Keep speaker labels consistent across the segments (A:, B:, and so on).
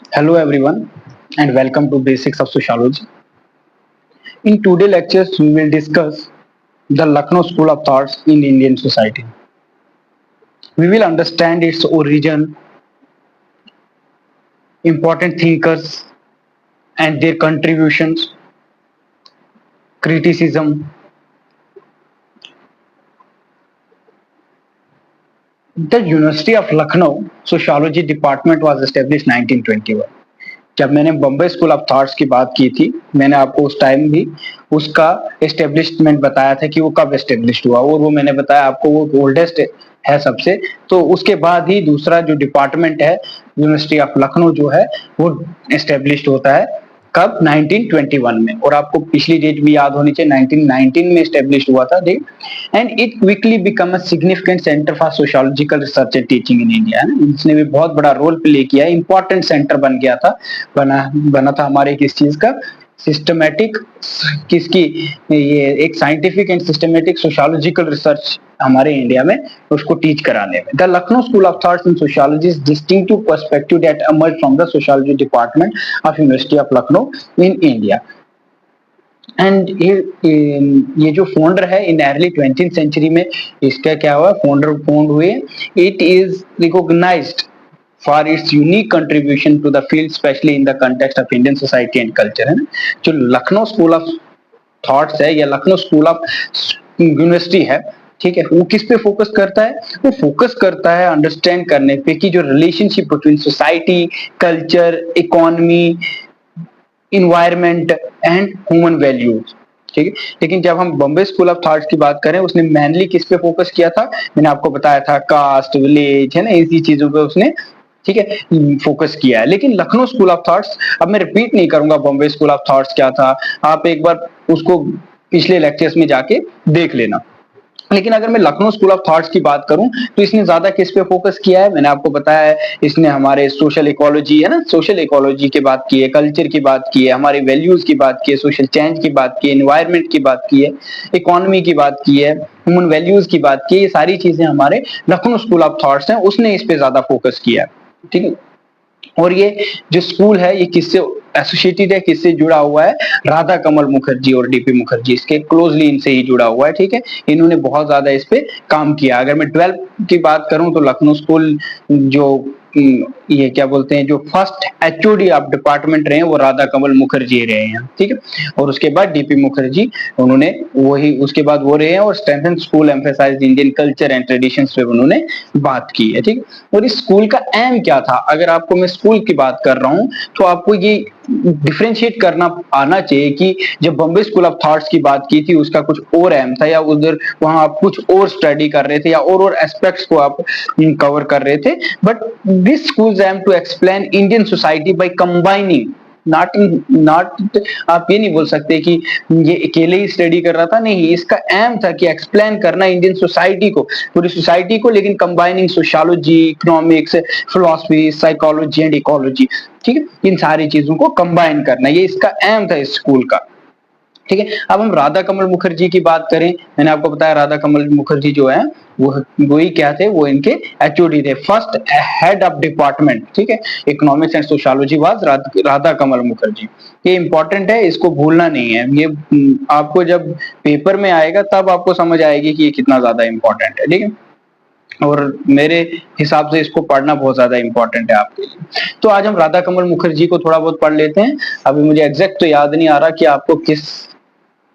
A: Hello everyone and welcome to Basics of Sociology. In today's lectures we will discuss the Lucknow School of Thoughts in Indian society. We will understand its origin, important thinkers and their contributions, criticism. The University of Lucknow Sociology Department was established 1921. जब मैंने Bombay school of thoughts की बात की थी, मैंने आपको उस time भी उसका एस्टेब्लिशमेंट बताया था कि वो कब एस्टेब्लिश हुआ, और वो मैंने बताया आपको वो ओल्डेस्ट है सबसे। तो उसके बाद ही दूसरा जो डिपार्टमेंट है यूनिवर्सिटी ऑफ लखनऊ जो है वो एस्टेब्लिश होता है कब 1921 में, और आपको पिछली डेट भी याद होनी चाहिए, 1919 में एस्टेब्लिश हुआ था। And it quickly become a significant centre for sociological research and teaching in India. इसने भी बहुत बड़ा रोल प्ले किया, इंपॉर्टेंट सेंटर बन गया था, बना था हमारे किस चीज का, सिस्टमेटिक, किसकी, ये एक scientific and systematic sociological research हमारे इंडिया में उसको टीच कराने में। The Lucknow school of thoughts in sociology is distinctive perspective that emerged from the sociology department of university of Lucknow in India. And ये जो फाउंडर है इन अर्ली 20th सेंचुरी में, इसका क्या हुआ, फाउंड हुए। It is recognised for its unique contribution to the field, especially in the context of Indian society and culture। है ना, जो लखनऊ स्कूल ऑफ थॉट्स है या लखनऊ स्कूल ऑफ यूनिवर्सिटी है, ठीक है, वो किस पे फोकस करता है? वो फोकस करता है अंडरस्टैंड करने पे कि जो relationship between society, culture, economy, environment and human values, ठीक है। लेकिन जब हम बॉम्बे स्कूल ऑफ थॉट्स की बात करें, उसने मेनली किस पे फोकस किया था? मैंने आपको बताया था कास्ट, विलेज, है ना, इसी चीजों पे उसने, ठीक है, फोकस किया है। लेकिन लखनऊ स्कूल ऑफ थॉट्स, अब मैं रिपीट नहीं करूंगा बॉम्बे स्कूल ऑफ थॉट्स क्या था, आप एक बार उसको पिछले लेक्चर्स में जाके देख लेना। लेकिन अगर मैं लखनऊ स्कूल ऑफ थॉट्स की बात करूं तो इसने ज्यादा किस पे फोकस किया है? मैंने आपको बताया है, इसने हमारे सोशल इकोलॉजी, है ना, सोशल इकोलॉजी की बात की है, कल्चर की बात की है, हमारे वैल्यूज की बात की है, सोशल चेंज की बात की है, एनवायरमेंट की बात की है, इकोनॉमी की बात की है, ह्यूमन वैल्यूज की बात की है। ये सारी चीजें हमारे लखनऊ स्कूल ऑफ थॉट्स हैं, उसने इस पे ज्यादा फोकस किया है, ठीक है। और ये जो स्कूल है ये किससे एसोसिएटेड है, किससे जुड़ा हुआ है? राधा कमल मुखर्जी और डीपी मुखर्जी, इसके क्लोजली इनसे ही जुड़ा हुआ है, ठीक है। इन्होंने बहुत ज्यादा इस पे काम किया। अगर मैं 12 की बात करूं तो लखनऊ स्कूल जो ये क्या बोलते हैं, जो फर्स्ट एचओडी ऑफ डिपार्टमेंट रहे हैं वो राधा कमल मुखर्जी रहे हैं, ठीक है। और उसके बाद डीपी मुखर्जी, उन्होंने वही उसके बाद वो रहे हैं, और strengthen school emphasised Indian culture and traditions पे उन्होंने बात की है, ठीक। और इस स्कूल का एम क्या था? अगर आपको मैं स्कूल की बात कर रहा हूं तो आपको ये डिफरेंशिएट करना आना चाहिए कि जब बॉम्बे स्कूल ऑफ थॉट्स की बात की थी उसका कुछ और एम था, या उधर वहां आप कुछ और स्टडी कर रहे थे, या और एस्पेक्ट्स को आप कवर कर रहे थे। But this schools aim to explain Indian society by combining, not आप ये नहीं बोल सकते कि ये अकेले ही स्टडी कर रहा था, नहीं, इसका एम था कि एक्सप्लेन करना इंडियन सोसाइटी को, पूरी सोसाइटी को, लेकिन combining sociology, economics, philosophy, psychology and ecology, ठीक है, इन सारी चीजों को कंबाइन करना, ये इसका एम था इस स्कूल का, ठीक है। अब हम राधा कमल मुखर्जी की बात करें, मैंने आपको बताया राधा कमल मुखर्जी जो है वो ही क्या थे, वो इनके एचओडी थे, फर्स्ट हेड ऑफ डिपार्टमेंट, ठीक है, economics and sociology was Radha Kamal Mukherjee. ये इंपॉर्टेंट है, इसको भूलना नहीं है, ये आपको जब पेपर में आएगा तब आपको समझ आएगी कि ये कितना ज्यादा इंपॉर्टेंट है, ठीक है। और मेरे हिसाब से इसको पढ़ना बहुत ज्यादा इंपॉर्टेंट है आपके लिए। तो आज हम राधा कमल मुखर्जी को थोड़ा बहुत पढ़ लेते हैं। अभी मुझे एग्जैक्ट तो याद नहीं आ रहा कि आपको किस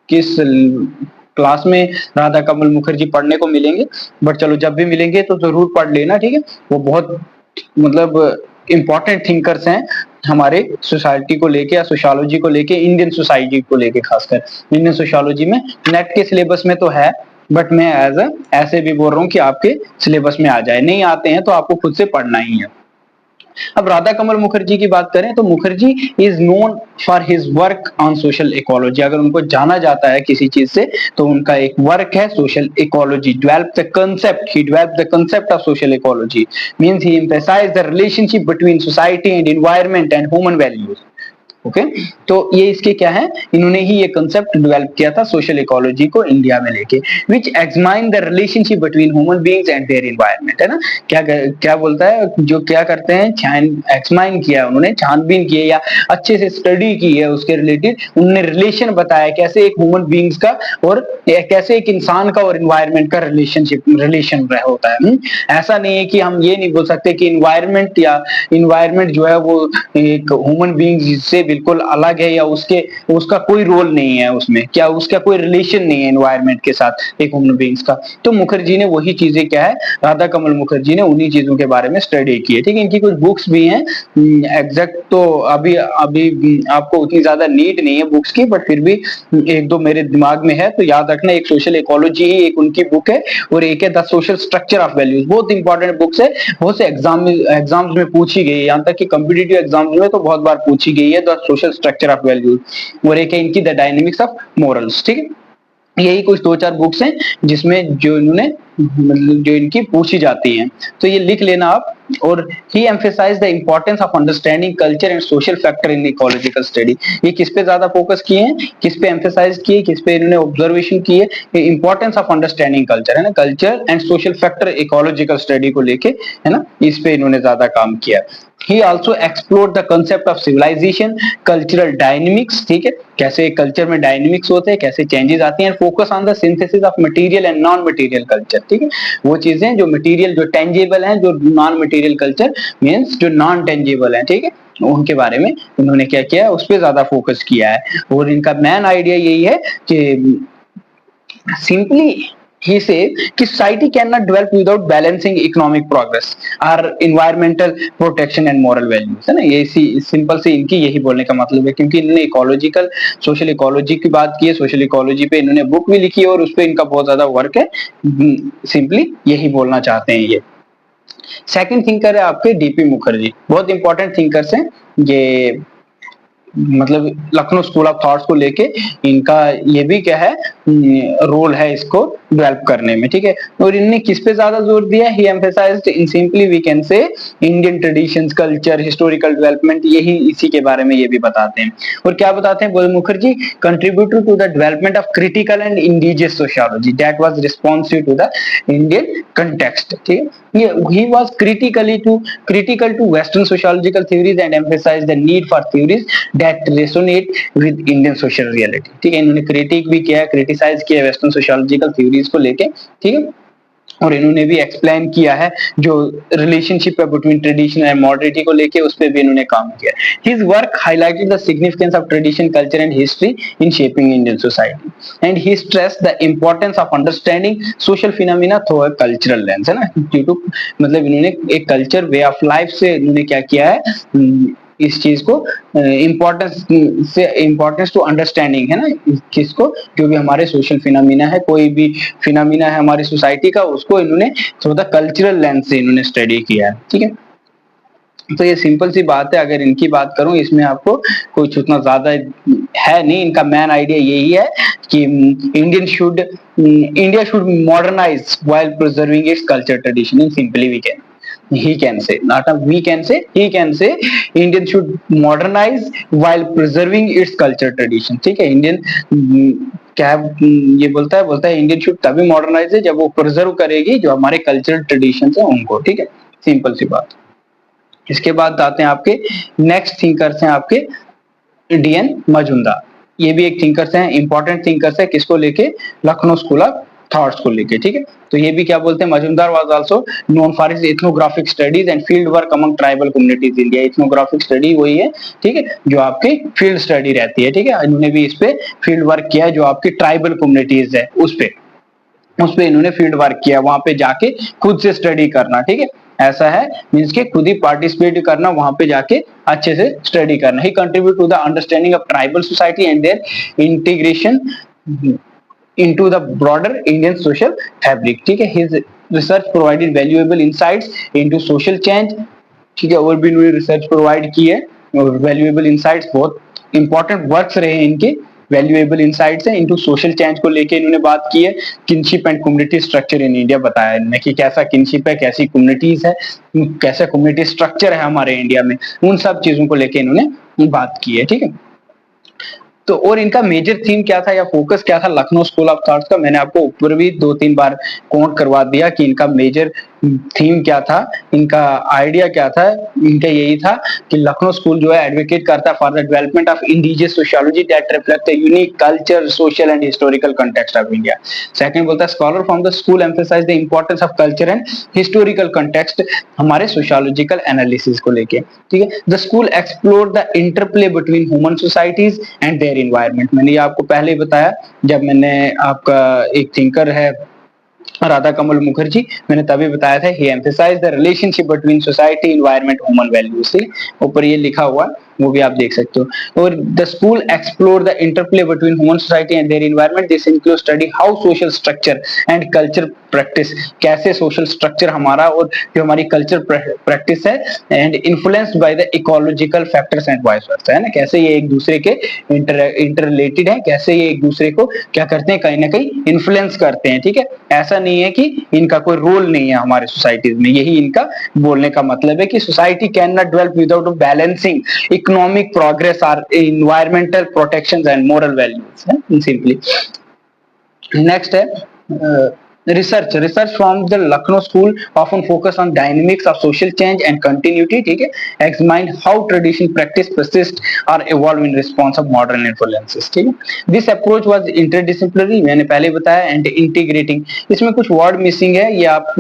A: किस क्लास में राधा कमल मुखर्जी पढ़ने को मिलेंगे, बट चलो जब भी मिलेंगे तो जरूर पढ़ लेना, ठीक है। वो बहुत मतलब इंपॉर्टेंट थिंकर्स हैं हमारे सोसाइटी को लेके या सोशियोलॉजी को लेके, इंडियन सोसाइटी को लेके, खासकर इंडियन सोशियोलॉजी में नेट के सिलेबस में तो है, बट मैं ऐसे भी बोल रहा हूँ कि आपके सिलेबस में आ जाए, नहीं आते हैं तो आपको खुद से पढ़ना ही है। अब राधा कमल मुखर्जी की बात करें तो Mukherjee is known for his work on social ecology. अगर उनको जाना जाता है किसी चीज से तो उनका एक वर्क है social ecology. Develop the concept, he develop the concept of social ecology, means he emphasise the relationship between society and environment and human values. Okay तो ये इसके क्या है, इन्होंने ही ये कंसेप्ट डेवलप किया था सोशल इकोलॉजी को इंडिया में लेके, which examine the relationship between human beings and their environment, है ना। क्या क्या बोलता है, जो क्या करते हैं, एग्जामाइन किया उन्होंने, छानबीन की है या अच्छे से स्टडी की है उसके रिलेटेड, उन्होंने रिलेशन बताया कैसे एक ह्यूमन बीइंग्स का और कैसे एक इंसान का और एनवायरनमेंट का रिलेशन होता है। ऐसा नहीं है कि हम ये नहीं बोल सकते कि इन्वायरमेंट जो है वो एक ह्यूमन बीइंग से बिल्कुल अलग है या उसका कोई रोल नहीं है उसमें, क्या उसका कोई रिलेशन नहीं है एनवायरनमेंट के साथ एक ह्यूमन बीइंग्स का। तो मुखर्जी ने वही चीजें क्या है, राधा कमल मुखर्जी ने उन्हीं चीजों के बारे में स्टडी की है। ठीक है, इनकी कुछ बुक्स भी हैं, एग्जैक्ट तो अभी अभी आपको उतनी ज्यादा नीड नहीं है बुक्स की, बट फिर भी एक दो मेरे दिमाग में है तो याद रखना, एक सोशल इकोलॉजी ही एक उनकी बुक है और एक है the social structure of values, बहुत इंपॉर्टेंट बुक्स है, बहुत से एग्जाम्स में पूछी गई है, यहाँ तक कि कॉम्पिटिटिव एग्जाम्स में तो बहुत बार पूछी गई है, the social structure of values, और एक है इनकी द डायनेमिक्स ऑफ मोरल्स। ठीक है, यही कुछ दो चार बुक्स हैं जिसमें जो इन्होंने मतलब जो इनकी पूछी जाती हैं, तो ये लिख लेना आप। और he emphasize the importance of understanding culture and social factor in ecological study. ये किस पे ज्यादा फोकस किए हैं, किस पे एम्फेसाइज किए, किस पे इन्होंने ऑब्जर्वेशन की है, इंपॉर्टेंस ऑफ अंडरस्टैंडिंग कल्चर, है ना, culture and social factor ecological study को लेके, है ना, इस पे इन्होंने ज्यादा काम किया। He also explored the concept of civilization, cultural dynamics, ठीक है, कैसे कल्चर में डायनेमिक्स होते हैं, कैसे चेंजेस आती हैं, focus on the synthesis of material and non material culture. ठीक है, वो चीजें जो मटेरियल जो टेंजेबल हैं, जो नॉन मटेरियल कल्चर मींस जो नॉन टेंजेबल हैं, ठीक है, उनके बारे में उन्होंने क्या किया है, उस पर ज्यादा फोकस किया है। और इनका मेन आइडिया यही है कि सिंपली he said कि society cannot develop without balancing economic progress or environmental protection and moral values, है ना। ये सिंपल से इनकी यही बोलने का मतलब है, क्योंकि इन्होंने इकोलॉजिकल सोशल इकोलॉजी की बात की है, सोशल इकोलॉजी पे इन्होंने बुक भी लिखी है और उस पे इनका बहुत ज्यादा वर्क है, सिंपली यही बोलना चाहते हैं ये। सेकंड थिंकर है आपके डीपी मुखर्जी, बहुत इंपॉर्टेंट थिंकर्स हैं ये, मतलब लखनऊ स्कूल ऑफ थॉट्स को लेके इनका ये भी क्या है, रोल है इसको डेवलप करने में। ठीक है, और इनने किस पे ज्यादा जोर दिया, he emphasized in simply we can say Indian traditions, culture, historical development, यही इसी के बारे में ये भी बताते हैं। और क्या बताते हैं बोल Mukherjee, contributed to the development of critical and indigenous sociology that was responsive to the Indian context. ठीक है, he was critical to western sociological theories and emphasized the need for theories that resonate with Indian social reality। ठीक है, इन्होंने critic भी किया, criticise किया western sociological theories को लेके। ठीक है, और इन्होंने भी एक्सप्लेन किया है जो रिलेशनशिप है बिटवीन ट्रेडिशन एंड मॉडर्निटी को लेके, उस पे भी इन्होंने काम किया। His work highlighted the significance of tradition, culture and history in shaping Indian society and he stressed the importance of understanding social phenomena through a cultural lens, है ना। ड्यू टू मतलब इन्होंने एक कल्चर वे ऑफ लाइफ से इन्होंने क्या किया है, इस चीज को इम्पोर्टेंस टू अंडरस्टैंडिंग, है ना, किसको, जो भी हमारे सोशल फिनोमिना है, कोई भी फिनोमिना है हमारी सोसाइटी का, उसको इन्होंने थोड़ा कल्चरल लेंस से इन्होंने स्टडी किया है। ठीक है, तो ये सिंपल सी बात है। अगर इनकी बात करूं, इसमें आपको कुछ उतना ज्यादा है नहीं, इनका मेन आइडिया यही है कि India should modernise while preserving its culture tradition. In simply he can say, not a we can say, he can say Indian should modernize while preserving its culture tradition। ठीक है, Indian क्या ये बोलता है Indian should तभी modernise है जब वो प्रिजर्व करेगी जो हमारे कल्चरल ट्रेडिशंस है उनको। ठीक है, सिंपल सी बात। इसके बाद आते हैं आपके नेक्स्ट थिंकर्स हैं आपके डीएन मजूमदार। ये भी एक थिंकर्स हैं, इंपॉर्टेंट थिंकर्स है, किसको लेके, लखनऊ स्कूल ऑफ थॉट्स को लेके। ठीक है, तो ये भी क्या बोलते हैं, Majumdar was also known for his ethnographic studies and field work among tribal communities India. Ethnographic study वही है, ठीक है, जो आपकी फील्ड स्टडी रहती है। ठीक है, इन्होंने भी इस पे फील्ड वर्क किया है, जो आपकी ट्राइबल कम्युनिटीज है उस पे इन्होंने फील्ड वर्क किया, वहां पे जाके खुद से स्टडी करना। ठीक है, ऐसा है, मींस के खुद ही पार्टिसिपेट करना, वहां पे जाके अच्छे से स्टडी करना। He contribute to the understanding of tribal society and their integration into the broader Indian social fabric। ठीक है, his research provided valuable insights into social change। ठीक है, और भी इन्होंने रिसर्च प्रोवाइड की है और वैल्यूएबल इनसाइट्स, बहुत इंपॉर्टेंट वर्क्स रहे इनके वैल्यूएबल इंसाइट्स है। इनटू सोशल चेंज को लेके इन्होंने बात की है। Kinship and community structure in India बताया इन्होंने कि कैसा किनशिप है, कैसी कम्युनिटीज है, कैसा कम्युनिटी स्ट्रक्चर है हमारे इंडिया में, उन सब चीजों को लेके इन्होंने बात की है। ठीक है, तो और इनका मेजर थीम क्या था या फोकस क्या था लखनऊ स्कूल ऑफ थॉट्स का, मैंने आपको ऊपर भी 2-3 बार कोट करवा दिया कि इनका मेजर थीम क्या था, इनका आइडिया क्या था। इनका यही था कि लखनऊ स्कूल जो है एडवोकेट करता है for the development of indigenous sociology that reflect the unique culture, social and historical context of India. Second बोलता है scholar from the school emphasize the importance of culture and historical context हमारे sociological analysis को लेके। ठीक है, the school explore the interplay between human societies and their environment. मैंने ये आपको पहले ही बताया जब मैंने आपका एक थिंकर है राधा कमल मुखर्जी, मैंने तभी बताया था he emphasise the relationship between society, environment, human values. ऊपर ये लिखा हुआ वो भी आप देख सकते हो। और the school explore the interplay between human society and their environment. This include study how social structure and culture practice, कैसे सोशल स्ट्रक्चर हमारा और जो हमारी कल्चर प्रैक्टिस है and influenced by the ecological factors and vice versa, है ना, कैसे ये एक दूसरे के इंटर रिलेटेड है, कैसे ये एक दूसरे को क्या करते हैं, कहीं ना कहीं इन्फ्लुएंस करते हैं। ठीक है, ऐसा नहीं है कि इनका कोई रोल नहीं है हमारे सोसाइटीज में, यही इनका बोलने का मतलब है कि society cannot develop without balancing economic progress और environmental protection and moral values है सिंपली। नेक्स्ट है research from the Lucknow school often focus on dynamics of social change and continuity. ठीक है, examine how tradition practice persist or evolve in response of modern influences. ठीक है, this approach was interdisciplinary, मैंने पहले बताया, and integrating। इसमें कुछ word missing है, ये आप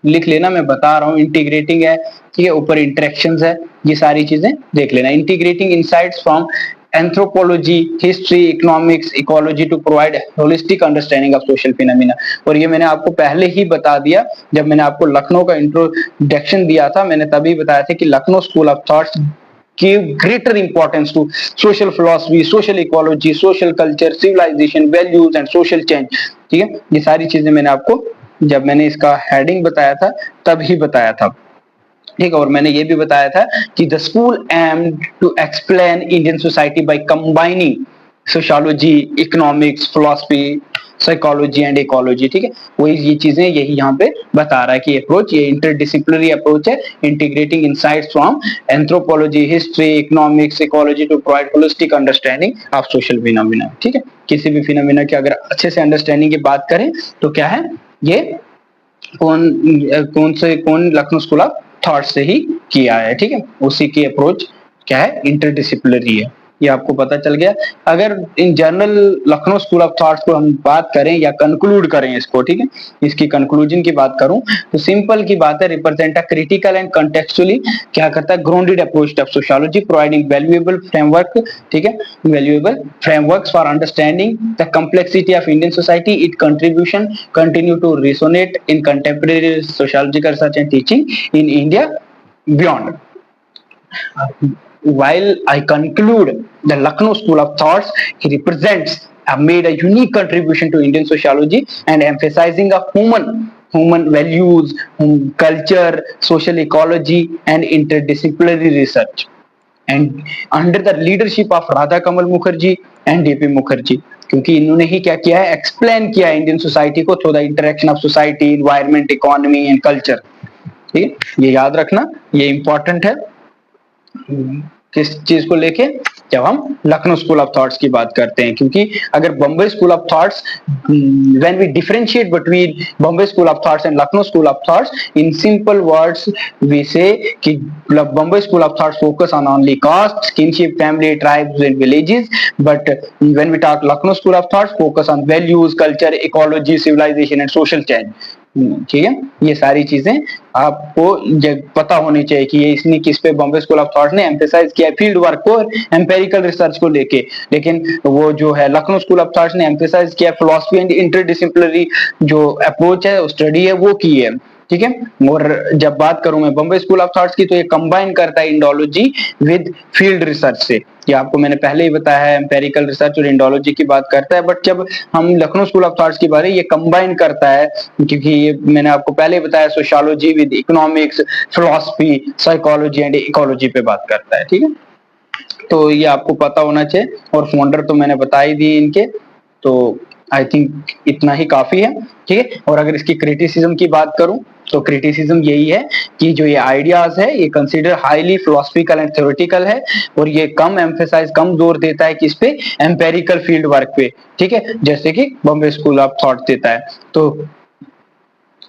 A: लिख लेना, मैं बता रहा हूँ। इंटीग्रेटिंग है, ठीक है, ऊपर इंटरेक्शंस है, ये सारी चीजें देख लेना। Integrating insights from anthropology, history, economics, ecology to provide holistic understanding of social phenomena. और ये मैंने आपको पहले ही बता दिया जब मैंने आपको लखनऊ का इंट्रोडक्शन दिया था, मैंने तभी बताया था कि Lucknow school of thoughts give greater importance to social philosophy, social ecology, social culture, civilization, values and social change। ठीक है, ये सारी चीजें मैंने आपको जब मैंने इसका हेडिंग बताया था तब ही बताया था। ठीक है, और मैंने ये भी बताया था कि the school aim to explain Indian society by combining sociology, economics, philosophy, psychology and ecology. ठीक है, वही ये चीजें यही यहाँ पे बता रहा है कि अप्रोच ये इंटरडिसिप्लिनरी अप्रोच है, integrating insights from anthropology, history, economics, ecology to provide holistic understanding of social phenomena. ठीक है, किसी भी फिनोमिना की अगर अच्छे से अंडरस्टैंडिंग की बात करें तो क्या है, ये कौन लखनऊ स्कूल ऑफ थॉट से ही किया है। ठीक है, उसी की अप्रोच क्या है, इंटरडिसिप्लिनरी है, ये आपको पता चल गया। अगर in general Lucknow school of thoughts को हम बात करें या कंक्लूड करें इसको, ठीक है, इसकी कंक्लूजन की बात करूं तो सिंपल की बात है, represent a critical and contextually क्या करता है, grounded approach of sociology providing valuable framework. ठीक है, valuable frameworks for understanding the complexity of Indian society, it contribution continue to resonate in contemporary sociological research and teaching in India beyond. While I conclude the Lucknow School of Thoughts, he represents made a unique contribution to Indian sociology and emphasizing of human values, culture, social ecology and interdisciplinary research, and under the leadership of Radha Kamal Mukherjee and DP Mukherjee, क्योंकि इन्होंने ही क्या किया है, explain किया Indian society को through the interaction of society, environment, economy and culture. ठीक है, ये याद रखना, ये इंपॉर्टेंट है किस चीज को लेके, जब हम लखनऊ स्कूल ऑफ थॉट्स की बात करते हैं। क्योंकि अगर Bombay school of thoughts, when we differentiate between Bombay school of thoughts and Lucknow school of thoughts, in simple words we say कि Bombay school of thoughts focus on only caste, kinship, family, tribes and villages, but when we talk Lucknow school of thoughts focus on values, culture, ecology, civilization and social change. ठीक है, ये सारी चीजें आपको पता होनी चाहिए कि ये इसने किस पे बॉम्बे स्कूल ऑफ थॉट ने एम्फेसाइज किया, फील्ड वर्क को, एम्पेरिकल रिसर्च को लेके। लेकिन वो जो है लखनऊ स्कूल ऑफ थॉट ने एम्फेसाइज किया फिलॉसफी एंड इंटरडिसिप्लिनरी जो अप्रोच है, स्टडी है, वो की है। ठीक है, और जब बात करूं मैं बॉम्बे स्कूल ऑफ थॉट्स की तो ये कंबाइन करता है इंडोलॉजी विद फील्ड रिसर्च से। ये आपको मैंने पहले ही बताया है, एम्पेरिकल रिसर्च और इंडोलॉजी की बात करता है, बट जब हम लखनऊ स्कूल ऑफ थॉट्स की बात है ये कंबाइन करता है, क्योंकि ये मैंने आपको पहले ही बताया sociology with economics, philosophy, psychology and ecology पे बात करता है। ठीक है, तो ये आपको पता होना चाहिए, और फाउंडर तो मैंने बता ही दी इनके, तो आई थिंक इतना ही काफी है, ठीक है। और अगर इसकी क्रिटिसिज्म की बात करूं तो क्रिटिसिज्म यही है कि जो ये आइडियाज है ये consider highly philosophical and theoretical है, और ये कम जोर देता है किस पे, एम्पेरिकल फील्ड वर्क पे, ठीक है, जैसे कि बॉम्बे स्कूल ऑफ थॉट देता है। तो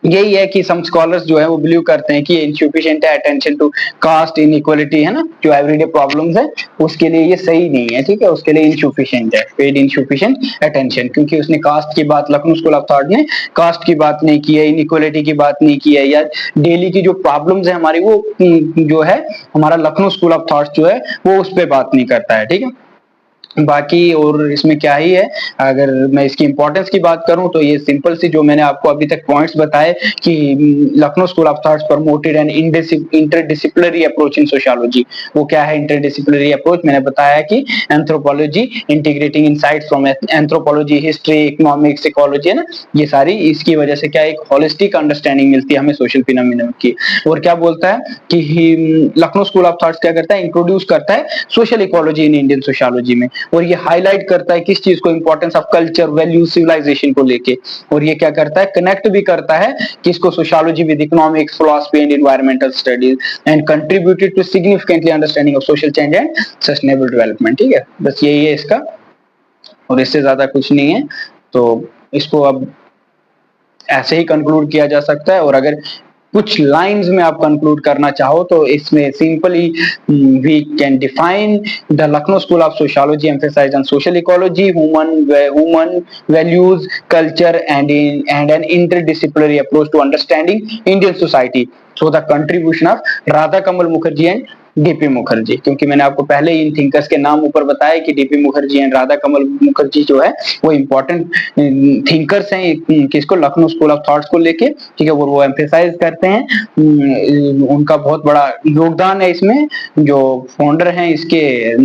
A: यही है कि सम स्कॉलर्स जो है वो बिलीव करते हैं कि इनसफिशिएंट है अटेंशन टू कास्ट इनइक्वालिटी, है ना, जो एवरीडे प्रॉब्लम्स है उसके लिए ये सही नहीं है, ठीक है, उसके लिए इनसफिशिएंट है, पेड इनसफिशिएंट अटेंशन, क्योंकि उसने कास्ट की बात, लखनऊ स्कूल ऑफ थॉट ने कास्ट की बात नहीं की है, इनइक्वालिटी की बात नहीं की है, या डेली की जो प्रॉब्लम्स है हमारी वो जो है हमारा लखनऊ स्कूल ऑफ थॉट जो है वो उस पर बात नहीं करता है, ठीक है। बाकी और इसमें क्या ही है, अगर मैं इसकी इंपॉर्टेंस की बात करूं तो ये सिंपल सी जो मैंने आपको अभी तक पॉइंट्स बताए कि Lucknow school of thoughts promoted an interdisciplinary approach in sociology. वो क्या है इंटरडिसिप्लिनरी अप्रोच, मैंने बताया कि anthropology integrating insights from anthropology, history, economics, ecology, है ना, ये सारी इसकी वजह से क्या एक होलिस्टिक अंडरस्टैंडिंग मिलती है हमें सोशल फिनोमेना की। और क्या बोलता है कि लखनऊ स्कूल ऑफ थॉट्स क्या करता है, इंट्रोड्यूस करता है social ecology in Indian sociology में, और ये हाईलाइट करता है किस चीज को, importance of culture, value, civilization को लेके, और ये क्या करता है, कनेक्ट भी करता है किसको, sociology with economics, philosophy and environmental studies, and contributed to significantly understanding of social change and sustainable development, ठीक है, बस यही है इसका, और इससे ज्यादा कुछ नहीं है। तो इसको अब ऐसे ही कंक्लूड किया जा सकता है, और अगर कुछ लाइंस में आप कंक्लूड करना चाहो तो इसमें simply we can define the Lucknow school of sociology emphasize on social ecology, human values, culture and an interdisciplinary approach to understanding Indian society through the contribution of Radha Kamal Mukherjee and DP Mukherjee. क्योंकि मैंने आपको पहले ही इन थिंकर्स के नाम ऊपर बताया कि डीपी मुखर्जी एंड राधा कमल मुखर्जी जो है वो इंपॉर्टेंट थिंकर्स हैं किसको, लखनऊ स्कूल ऑफ थॉट्स को लेके, ठीक है, वो एम्फेसाइज करते हैं, उनका बहुत बड़ा योगदान है इसमें। जो फाउंडर हैं इसके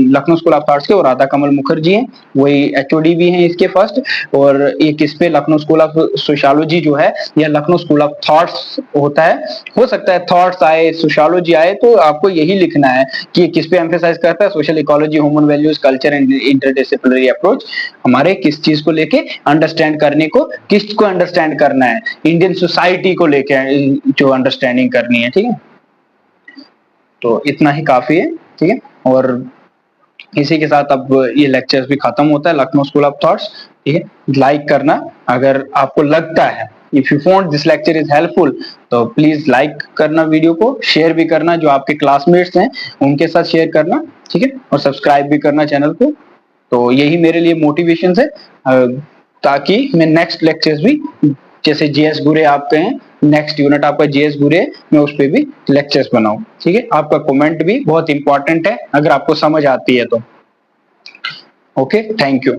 A: लखनऊ स्कूल ऑफ थॉट्स के वो राधा कमल मुखर्जी हैं, वही एचओडी भी हैं इसके फर्स्ट, और एक इस पे लखनऊ स्कूल ऑफ सोशियोलॉजी जो है या लखनऊ स्कूल ऑफ थॉट्स होता है, हो सकता है थॉट्स आए, सोशियोलॉजी आए, तो आपको यही लिखना है कि किस पे एम्फेसाइज करता है, social ecology, human values, culture and interdisciplinary approach, हमारे किस चीज को लेके अंडरस्टैंड करने को, किसको अंडरस्टैंड करना है, इंडियन सोसाइटी को लेके जो अंडरस्टैंडिंग करनी है, ठीक है। तो इतना ही काफी है, ठीक है, और इसी के साथ अब ये लेक्चर्स भी खत्म होता है लखनऊ स्कूल ऑफ थॉट्स, ठीक है। लाइक करना अगर आपको लगता है, if you found this lecture is helpful, तो प्लीज लाइक करना वीडियो को, शेयर भी करना, जो आपके क्लासमेट्स हैं उनके साथ शेयर करना, ठीक है, और सब्सक्राइब भी करना चैनल को। तो यही मेरे लिए मोटिवेशन है, ताकि मैं नेक्स्ट लेक्चर्स भी, जैसे जीएस गुरे आपके हैं, नेक्स्ट यूनिट आपका जीएस गुरे, मैं उस पर भी लेक्चर्स बनाऊं, ठीक है। आपका कमेंट भी बहुत इंपॉर्टेंट है अगर आपको समझ आती है तो। Okay, thank you.